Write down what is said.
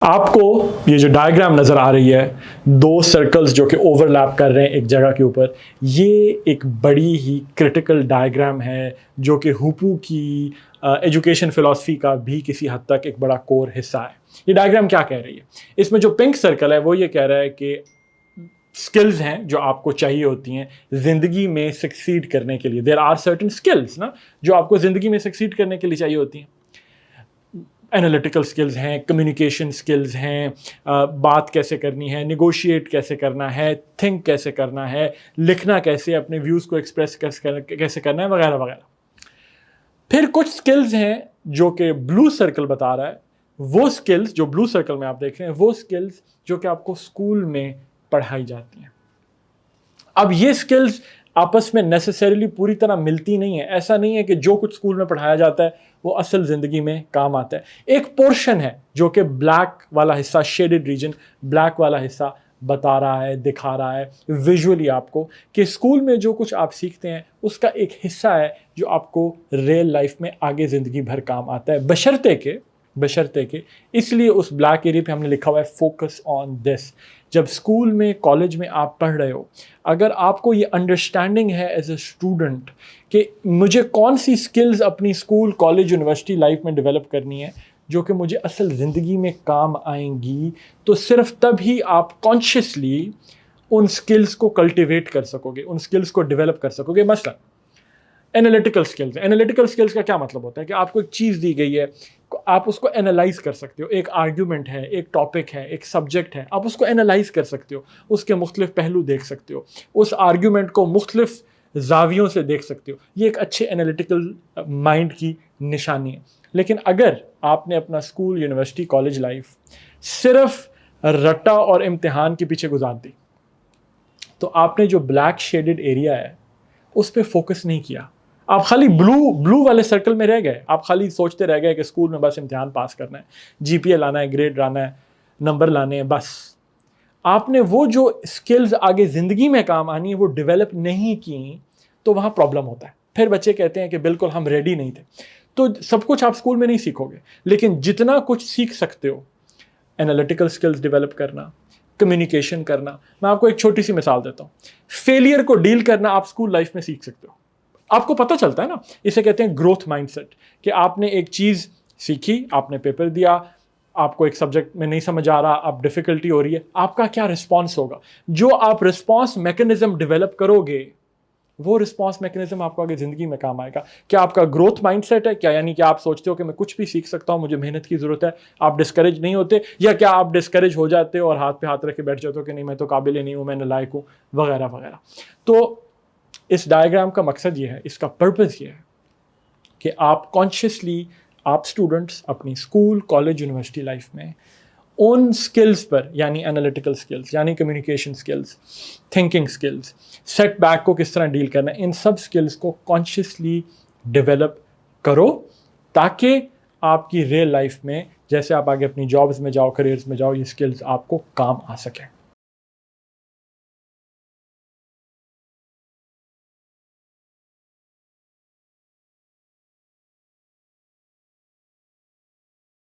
आपको ये जो डायग्राम नज़र आ रही है, दो सर्कल्स जो कि ओवरलैप कर रहे हैं एक जगह के ऊपर, ये एक बड़ी ही क्रिटिकल डायग्राम है जो कि हुपू की एजुकेशन फ़िलॉसफी का भी किसी हद तक एक बड़ा कोर हिस्सा है। ये डायग्राम क्या कह रही है? इसमें जो पिंक सर्कल है वो ये कह रहा है कि स्किल्स हैं जो आपको चाहिए होती हैं ज़िंदगी में सक्सीड करने के लिए। देयर आर सर्टेन स्किल्स ना जो आपको ज़िंदगी में सक्सीड करने के लिए चाहिए होती हैं। एनालिटिकल स्किल्स हैं, कम्युनिकेशन स्किल्स हैं, बात कैसे करनी है, निगोशिएट कैसे करना है, थिंक कैसे करना है, लिखना कैसे, अपने व्यूज़ को एक्सप्रेस कैसे करना है, वगैरह वगैरह। फिर कुछ स्किल्स हैं जो कि ब्लू सर्कल बता रहा है, वो स्किल्स जो ब्लू सर्कल में आप देख रहे हैं, वो स्किल्स जो कि आपको स्कूल में पढ़ाई जाती हैं। अब ये स्किल्स आपस में नेसेसरीली पूरी तरह मिलती नहीं है। ऐसा नहीं है कि जो कुछ स्कूल में पढ़ाया जाता है वो असल ज़िंदगी में काम आता है। एक पोर्शन है जो कि ब्लैक वाला हिस्सा, शेडेड रीजन, ब्लैक वाला हिस्सा बता रहा है, दिखा रहा है विजुअली आपको कि स्कूल में जो कुछ आप सीखते हैं उसका एक हिस्सा है जो आपको रियल लाइफ में आगे ज़िंदगी भर काम आता है, बशर्ते के इसलिए उस ब्लैक एरिया पे हमने लिखा हुआ है फोकस ऑन दिस। जब स्कूल में, कॉलेज में आप पढ़ रहे हो, अगर आपको ये अंडरस्टैंडिंग है एज ए स्टूडेंट कि मुझे कौन सी स्किल्स अपनी स्कूल, कॉलेज, यूनिवर्सिटी लाइफ में डेवलप करनी है जो कि मुझे असल ज़िंदगी में काम आएंगी, तो सिर्फ तभी आप कॉन्शियसली उन स्किल्स को कल्टिवेट कर सकोगे, उन स्किल्स को डेवलप कर सकोगे। मसलन एनालिटिकल स्किल्स का क्या मतलब होता है कि आपको एक चीज़ दी गई है, आप उसको एनालाइज कर सकते हो। एक आर्ग्यूमेंट है, एक टॉपिक है, एक सब्जेक्ट है, आप उसको एनालाइज कर सकते हो, उसके मुख्तलिफ पहलू देख सकते हो, उस आर्ग्यूमेंट को मुख्तलिफ जावियों से देख सकते हो। ये एक अच्छे एनालिटिकल माइंड की निशानी है। लेकिन अगर आपने अपना स्कूल, यूनिवर्सिटी, कॉलेज लाइफ सिर्फ रट्टा और इम्तिहान के पीछे गुजार दी, तो आपने जो ब्लैक शेडेड एरिया है उस पर फोकस नहीं किया। आप खाली ब्लू वाले सर्कल में रह गए। आप खाली सोचते रह गए कि स्कूल में बस इम्तिहान पास करना है, जीपीए लाना है, ग्रेड लाना है, नंबर लाने हैं, बस। आपने वो जो स्किल्स आगे ज़िंदगी में काम आनी है वो डेवलप नहीं की, तो वहाँ प्रॉब्लम होता है। फिर बच्चे कहते हैं कि बिल्कुल हम रेडी नहीं थे। तो सब कुछ आप स्कूल में नहीं सीखोगे, लेकिन जितना कुछ सीख सकते हो, एनालिटिकल स्किल्स डेवलप करना, कम्युनिकेशन करना। मैं आपको एक छोटी सी मिसाल देता हूँ। फेलियर को डील करना आप स्कूल लाइफ में सीख सकते हो। आपको पता चलता है ना, इसे कहते हैं ग्रोथ माइंडसेट, कि आपने एक चीज़ सीखी, आपने पेपर दिया, आपको एक सब्जेक्ट में नहीं समझ आ रहा, अब डिफ़िकल्टी हो रही है, आपका क्या रिस्पॉन्स होगा। जो आप रिस्पॉन्स मैकेनिज्म डेवलप करोगे, वो रिस्पॉन्स मैकेनिज्म आपको आगे ज़िंदगी में काम आएगा। क्या आपका ग्रोथ माइंडसेट है? क्या यानी कि आप सोचते हो कि मैं कुछ भी सीख सकता हूँ, मुझे मेहनत की ज़रूरत है, आप डिस्करेज नहीं होते? या क्या आप डिस्करेज हो जाते हो और हाथ पे हाथ रख के बैठ जाते हो कि नहीं, मैं तो काबिल ही नहीं हूँ, मैं नालायक हूँ, वगैरह वगैरह। तो इस डायग्राम का मकसद ये है, इसका पर्पज़ ये है कि आप कॉन्शियसली, आप स्टूडेंट्स अपनी स्कूल, कॉलेज, यूनिवर्सिटी लाइफ में उन स्किल्स पर, यानी एनालिटिकल स्किल्स, यानी communication skills, thinking skills, setback को किस तरह डील करना है, इन सब स्किल्स को कॉन्शियसली डेवलप करो, ताकि आपकी रियल लाइफ में जैसे आप आगे अपनी जॉब्स में जाओ, करियर्स में जाओ, ये स्किल्स आपको काम आ सकें।